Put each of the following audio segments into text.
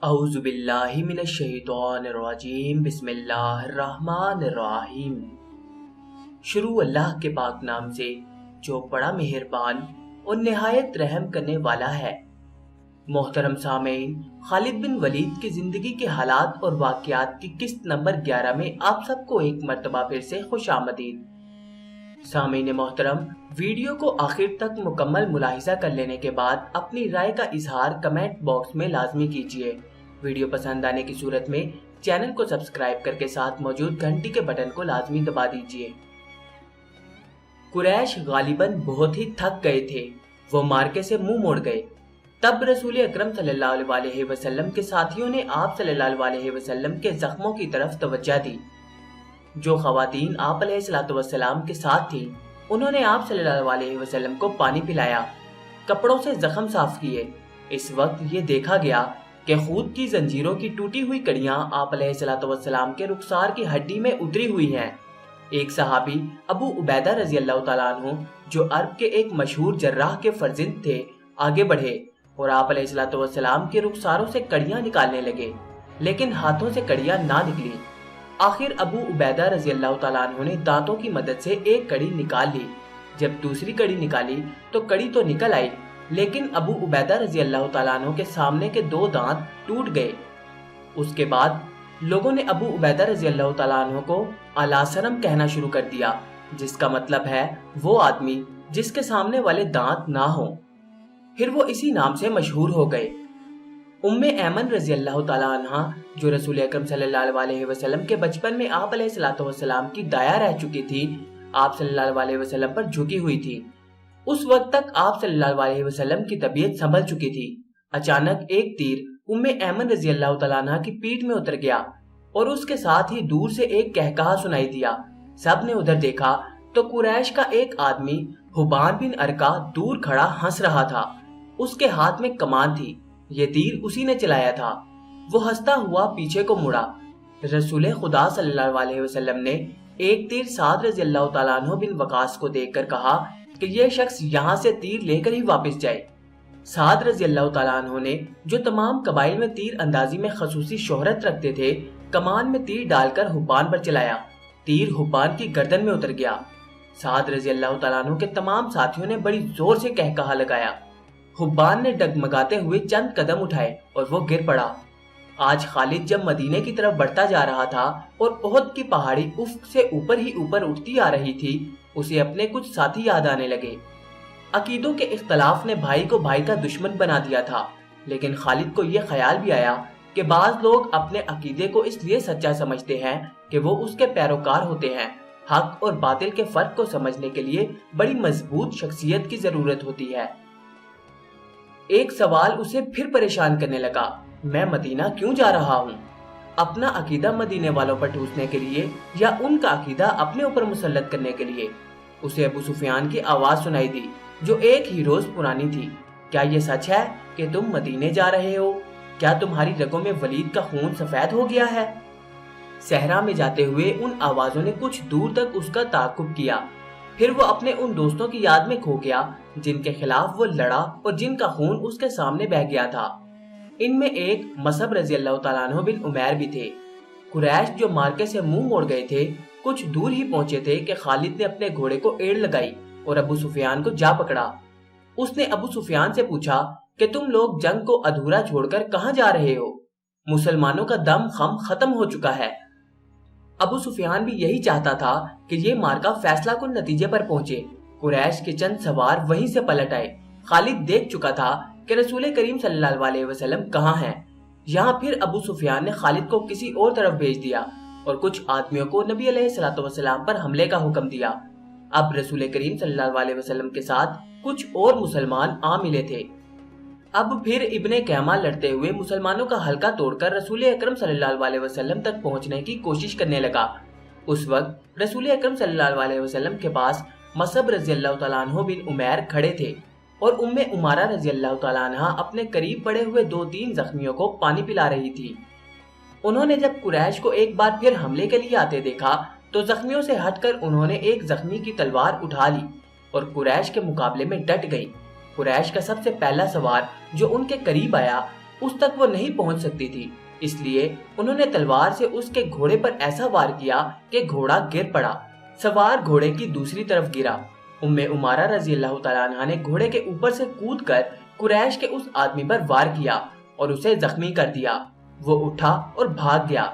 اعوذ باللہ من الشیطان الرجیم بسم اللہ الرحمن الرحیم۔ شروع اللہ کے پاک نام سے جو بڑا مہربان اور نہایت رحم کرنے والا ہے۔ محترم سامعین، خالد بن ولید کی زندگی کے حالات اور واقعات کی قسط نمبر 11 میں آپ سب کو ایک مرتبہ پھر سے خوش آمدید۔ سامعین محترم، ویڈیو کو آخر تک مکمل ملاحظہ کر لینے کے بعد اپنی رائے کا اظہار کمنٹ باکس میں لازمی کیجیے۔ ویڈیو پسند آنے کی صورت میں چینل کو سبسکرائب کر کے ساتھ موجود گھنٹی کے بٹن کو لازمی دبا دیجیے۔ قریش غالباً بہت ہی تھک گئے تھے، وہ مارکے سے منہ موڑ گئے۔ تب رسول اکرم صلی اللہ علیہ وسلم کے ساتھیوں نے آپ صلی اللہ علیہ وسلم کے زخموں کی طرف توجہ دی۔ جو خواتین آپ علیہ السلام کے ساتھ تھیں، انہوں نے آپ صلی اللہ علیہ وسلم کو پانی پلایا، کپڑوں سے زخم صاف کیے۔ اس وقت یہ دیکھا گیا کہ خود کی زنجیروں کی ٹوٹی ہوئی کڑیاں آپ علیہ السلام کے رخسار کی ہڈی میں اتری ہوئی ہیں۔ ایک صحابی ابو عبیدہ رضی اللہ تعالیٰ عنہ، جو عرب کے ایک مشہور جراح کے فرزند تھے، آگے بڑھے اور آپ علیہ السلام کے رخساروں سے کڑیاں نکالنے لگے، لیکن ہاتھوں سے کڑیاں نہ نکلی۔ آخر ابو عبیدہ رضی اللہ تعالیٰ عنہ نے دانتوں کی مدد سے ایک کڑی نکال لی۔ جب دوسری کڑی نکالی تو کڑی تو نکل آئی، لیکن ابو عبیدہ رضی اللہ تعالیٰ عنہ کے سامنے کے 2 دانت ٹوٹ گئے۔ اس کے بعد لوگوں نے ابو عبیدہ رضی اللہ تعالیٰ عنہ کو اعلیٰ سرم کہنا شروع کر دیا، جس کا مطلب ہے وہ آدمی جس کے سامنے والے دانت نہ ہوں۔ پھر وہ اسی نام سے مشہور ہو گئے۔ ام ایمن رضی اللہ تعالیٰ عنہ، جو رسول اکرم صلی اللہ علیہ وسلم کے بچپن میں آپ علیہ السلام کی دایا رہ چکی تھی، آپ صلی اللہ علیہ وسلم پر جھکی ہوئی تھی۔ اس وقت تک آپ صلی اللہ علیہ وسلم کی طبیعت سنبھل چکی تھی۔ اچانک ایک تیر ام ایمن رضی اللہ تعالیٰ عنہ کی پیٹھ میں اتر گیا اور اس کے ساتھ ہی دور سے ایک کہکہا سنائی دیا۔ سب نے ادھر دیکھا تو قریش کا ایک آدمی حبان بن ارقہ دور کھڑا ہنس رہا تھا۔ اس کے ہاتھ میں کمان تھی، یہ تیر اسی نے چلایا تھا۔ وہ ہنستا ہوا پیچھے کو مڑا۔ رسول خدا صلی اللہ علیہ وسلم نے ایک تیر سعد رضی اللہ تعالیٰ عنہ بن وقاص کو دیکھ کر کہا کہ یہ شخص یہاں سے تیر لے کر ہی واپس جائے۔ سعد رضی اللہ تعالیٰ عنہ نے، جو تمام قبائل میں تیر اندازی میں خصوصی شہرت رکھتے تھے، کمان میں تیر ڈال کر حبان پر چلایا۔ تیر حبان کی گردن میں اتر گیا۔ سعد رضی اللہ تعالیٰ عنہ کے تمام ساتھیوں نے بڑی زور سے کہکہا لگایا۔ حبان نے ڈگمگاتے ہوئے چند قدم اٹھائے اور وہ گر پڑا۔ آج خالد جب مدینے کی طرف بڑھتا جا رہا تھا اور احد کی پہاڑی افق سے اوپر ہی اوپر اٹھتی آ رہی تھی، اسے اپنے کچھ ساتھی یاد آنے لگے۔ عقیدوں کے اختلاف نے بھائی کو بھائی کا دشمن بنا دیا تھا، لیکن خالد کو یہ خیال بھی آیا کہ بعض لوگ اپنے عقیدے کو اس لیے سچا سمجھتے ہیں کہ وہ اس کے پیروکار ہوتے ہیں۔ حق اور باطل کے فرق کو سمجھنے کے لیے بڑی مضبوط شخصیت کی ضرورت ہوتی ہے۔ ایک سوال اسے پھر پریشان کرنے لگا، میں مدینہ کیوں جا رہا ہوں؟ اپنا عقیدہ مدینے والوں پر ٹھوسنے کے لیے یا ان کا عقیدہ اپنے اوپر مسلط کرنے کے لیے؟ اسے ابو سفیان کی آواز سنائی دی، جو ایک ہی روز پرانی تھی۔ کیا یہ سچ ہے کہ تم مدینے جا رہے ہو؟ کیا تمہاری رگوں میں ولید کا خون سفید ہو گیا ہے؟ صحرا میں جاتے ہوئے ان آوازوں نے کچھ دور تک اس کا تعاقب کیا، پھر وہ اپنے ان دوستوں کی یاد میں کھو گیا جن کے خلاف وہ لڑا اور جن کا خون اس کے سامنے بہہ گیا تھا۔ ان میں ایک مصعب رضی اللہ تعالیٰ عنہ بن عمیر بھی تھے۔ قریش جو مارکے سے منہ موڑ گئے تھے، کچھ دور ہی پہنچے تھے کہ خالد نے اپنے گھوڑے کو ایڑ لگائی اور ابو سفیان کو جا پکڑا۔ اس نے ابو سفیان سے پوچھا کہ تم لوگ جنگ کو ادھورا چھوڑ کر کہاں جا رہے ہو؟ مسلمانوں کا دم خم ختم ہو چکا ہے۔ ابو سفیان بھی یہی چاہتا تھا کہ یہ مارکا فیصلہ کن نتیجے پر پہنچے۔ قریش کے چند سوار وہیں سے پلٹ آئے۔ خالد دیکھ چکا تھا کہ رسول کریم صلی اللہ علیہ وسلم کہاں ہیں۔ یہاں پھر ابو سفیان نے خالد کو کسی اور طرف بھیج دیا اور کچھ آدمیوں کو نبی علیہ السلام پر حملے کا حکم دیا۔ اب رسول کریم صلی اللہ علیہ وسلم کے ساتھ کچھ اور مسلمان آ ملے تھے۔ اب پھر ابن کیما لڑتے ہوئے مسلمانوں کا حلقہ توڑ کر رسول اکرم صلی اللہ علیہ وسلم تک پہنچنے کی کوشش کرنے لگا۔ اس وقت رسول اکرم صلی اللہ علیہ وسلم کے پاس مصعب رضی اللہ تعالیٰ عنہ بن عمیر کھڑے تھے اور ام عمارہ رضی اللہ تعالیٰ عنہ اپنے قریب پڑے ہوئے 2-3 زخمیوں کو پانی پلا رہی تھی۔ انہوں نے جب قریش کو ایک بار پھر حملے کے لیے آتے دیکھا تو زخمیوں سے ہٹ کر انہوں نے ایک زخمی کی تلوار اٹھا لی اور قریش کے مقابلے میں ڈٹ گئی۔ قریش کا سب سے پہلا سوار جو ان کے قریب آیا उस तक वो नहीं पहुंच सकती थी, इसलिए उन्होंने तलवार से उसके घोड़े पर ऐसा वार किया कि घोड़ा गिर पड़ा। सवार घोड़े की दूसरी तरफ गिरा। उम्मे उमारा रजी अल्लाह तआला अन्हा ने घोड़े के ऊपर से कूदकर कुरैश के उस आदमी पर वार किया और उसे जख्मी कर दिया। वो उठा और भाग गया।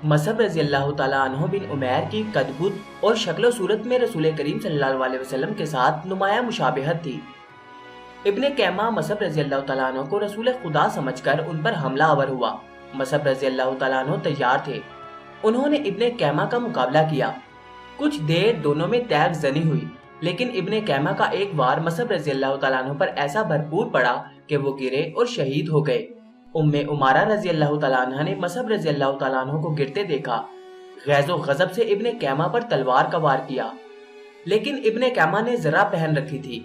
मसअब रजी अल्लाह तआला अन्हु बिन उमैर की कदबुद और शक्ल सूरत में रसूल करीम सल्लल्लाहु अलैहि वसल्लम के साथ नुमाया मुशाबिहत थी। इब्ने कैमा मसअब रजी अल्लाह तआला अन्हु को रसूल खुदा समझकर उन पर हमला आवर हुआ। मसअब रजी अल्लाह तआला अन्हु तैयार थे। उन्होंने इब्ने कैमा का मुकाबला किया। कुछ देर दोनों में तैग जनी हुई, लेकिन इब्ने कैमा का एक वार मसअब रजी अल्लाह तआला अन्हु पर ऐसा भरपूर पड़ा कि वो गिरे और शहीद हो गए। उम्मे उमारा रजी अल्लाह तआला अन्हा ने मसअब रजी अल्लाह तआला अन्हु को गिरते देखा। गैज़ो गज़ब से इब्ने कैमा पर तलवार का वार किया, लेकिन इब्ने कैमा ने जरा पहन रखी थी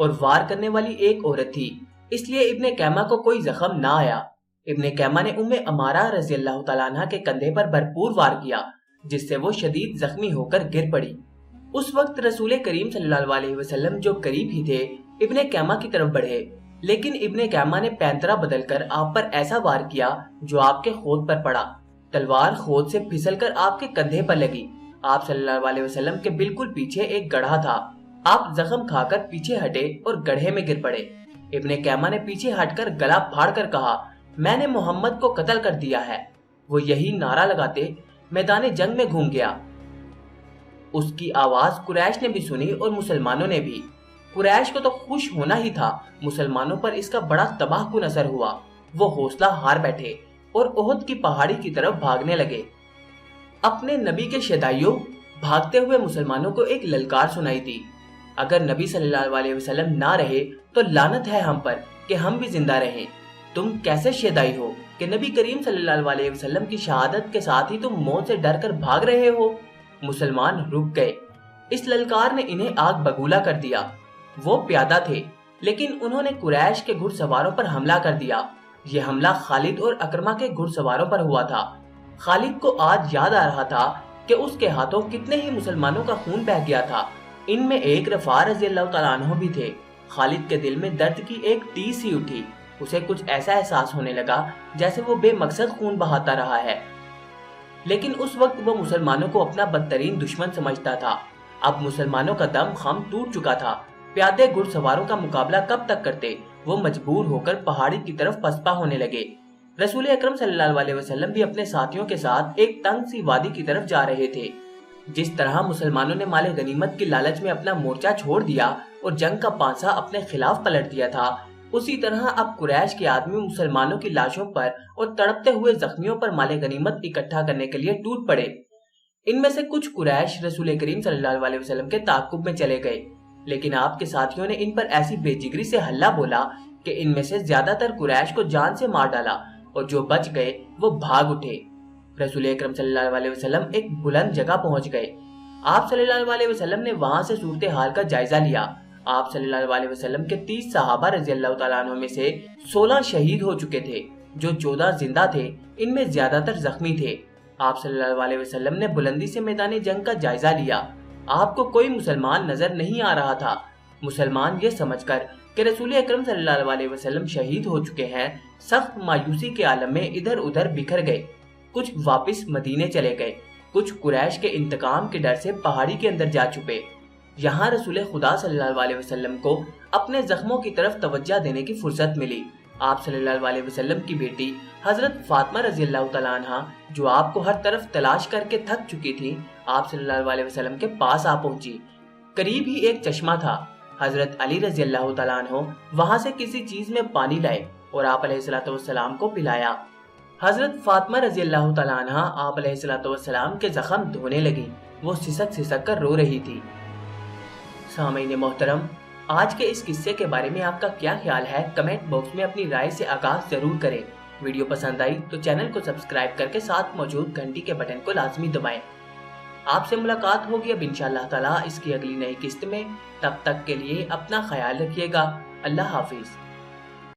और वार करने वाली एक औरत थी, इसलिए इब्ने कैमा को कोई जख्म ना आया। इब्ने कैमा ने उम्मे अमारा रजी अल्लाह तआला अन्हा के कंधे पर भरपूर वार किया, जिससे वो शदीद जख्मी होकर गिर पड़ी। उस वक्त रसूल करीम सल्लल्लाहु अलैहि वसल्लम जो करीब ही थे, इब्ने कैमा की तरफ बढ़े, लेकिन इब्ने कैमा ने पैंतरा बदलकर आप पर ऐसा वार किया जो आपके खोद पर पड़ा। तलवार खोद से फिसलकर आपके कंधे पर लगी। आप सल्लल्लाहु अलैहि वसल्लम के बिल्कुल पीछे एक गड्ढा था। आप जख्म खाकर पीछे हटे और गड्ढे में गिर पड़े। इब्ने कैमा ने पीछे हटकर गला फाड़कर कहा, मैंने मोहम्मद को कत्ल कर दिया है। वो यही नारा लगाते मैदान जंग में घूम गया। उसकी आवाज कुरैश ने भी सुनी और मुसलमानों ने भी। कुरैश को तो खुश होना ही था, मुसलमानों पर इसका बड़ा तबाहकुन असर हुआ। वो हौसला हार बैठे और ओहद की पहाड़ी की तरफ भागने लगे। अपने नबी के शदाइयों, भागते हुए मुसलमानों को एक ललकार सुनाई दी। अगर नबी सल्लल्लाहु अलैहि वसल्लम ना रहे तो लानत है हम पर कि हम भी जिंदा रहें। तुम कैसे शदाई हो कि नबी करीम सल्लल्लाहु अलैहि वसल्लम की शहादत के साथ ही तुम मौत से डर कर भाग रहे हो। मुसलमान रुक गए। इस ललकार ने इन्हें आग बगूला कर दिया। वो प्यादा थे, लेकिन उन्होंने कुरैश के घुड़सवारों पर हमला कर दिया। ये हमला खालिद और अकरमा के घुड़सवारों पर हुआ था। खालिद को आज याद आ रहा था कि उसके हाथों कितने ही मुसलमानों का खून बह गया था। इनमें एक रफ़ा रज़ी अल्लाह तआला अन्हु भी थे। खालिद के दिल में दर्द की एक टीस सी उठी। उसे कुछ ऐसा एहसास होने लगा जैसे वो बेमकसद खून बहाता रहा है, लेकिन उस वक्त वो मुसलमानों को अपना बदतरीन दुश्मन समझता था। अब मुसलमानों का दम खम टूट चुका था। प्यादे घुड़सवारों का मुकाबला कब तक करते? वो मजबूर होकर पहाड़ी की तरफ पसपा होने लगे। रसूल अकरम सल्लल्लाहु अलैहि वसल्लम भी अपने साथियों के साथ एक तंग सी वादी की तरफ जा रहे थे। जिस तरह मुसलमानों ने माले गनीमत की लालच में अपना मोर्चा छोड़ दिया और जंग का पांसा अपने खिलाफ पलट दिया था, उसी तरह अब कुरैश के आदमी मुसलमानों की लाशों पर और तड़पते हुए जख्मियों पर माले गनीमत इकट्ठा करने के लिए टूट पड़े। इनमें से कुछ कुरैश रसूल करीम सल्लल्लाहु अलैहि वसल्लम के ताक़ुब में चले गए, लेकिन आपके साथियों ने इन पर ऐसी बेजिगरी से हल्ला बोला कि इनमें से ज्यादातर कुरैश को जान से मार डाला और जो बच गए वो भाग उठे। रसूल अकरम सल्लल्लाहु अलैहि वसल्लम एक बुलंद जगह पहुंच गए। आप सल्लल्लाहु अलैहि वसल्लम ने वहां से सूरत हाल का जायजा लिया। आप सल्लल्लाहु अलैहि वसल्लम के 30 सहाबा रज़ी अल्लाह तआला अन्हुम में से 16 शहीद हो चुके थे। जो 14 जिंदा थे, इनमें ज्यादातर जख्मी थे। आप सल्लल्लाहु अलैहि वसल्लम ने बुलंदी से मैदान जंग का जायजा लिया। आपको कोई मुसलमान नजर नहीं आ रहा था। मुसलमान ये समझकर कि रसूल अकरम सल्लल्लाहु अलैहि वसल्लम शहीद हो चुके हैं, सख्त मायूसी के आलम में इधर उधर बिखर गए। कुछ वापस मदीने चले गए, कुछ कुरैश के इंतकाम के डर से पहाड़ी के अंदर जा छुपे। यहाँ रसूल खुदा सल्लल्लाहु अलैहि वसल्लम को अपने जख्मों की तरफ तवज्जो देने की फुर्सत मिली। आप सल्लल्लाहु अलैहि वसल्लम की बेटी हजरत फातिमा रज़ी अल्लाह तआला अन्हा, जो आपको हर तरफ तलाश करके थक चुकी थी, आप सल्लल्लाहु अलैहि वसल्लम के पास आ पहुंची। करीब ही एक चश्मा था। हजरत अली रज़ी अल्लाह तआला अन्हु वहां से किसी चीज में पानी लाए और आप अलैहिस्सलातु वस्सलाम को पिलाया। हजरत फातिमा रज़ी अल्लाह तआला अन्हा आप अलैहिस्सलातु वस्सलाम के जख्म धोने लगी। वो सिसक सिसक कर रो रही थी। सामईन मोहतरम, आज के इस किस्से के बारे में आपका क्या ख्याल है? कमेंट बॉक्स में अपनी राय से आगाज जरूर करें। वीडियो पसंद आई तो चैनल को सब्सक्राइब करके साथ मौजूद घंटी के बटन को लाजमी दबाएं। आपसे मुलाकात होगी अब इंशाअल्लाह ताला इसकी अगली नई किस्त में। तब तक के लिए अपना ख्याल रखिएगा। अल्लाह हाफिज।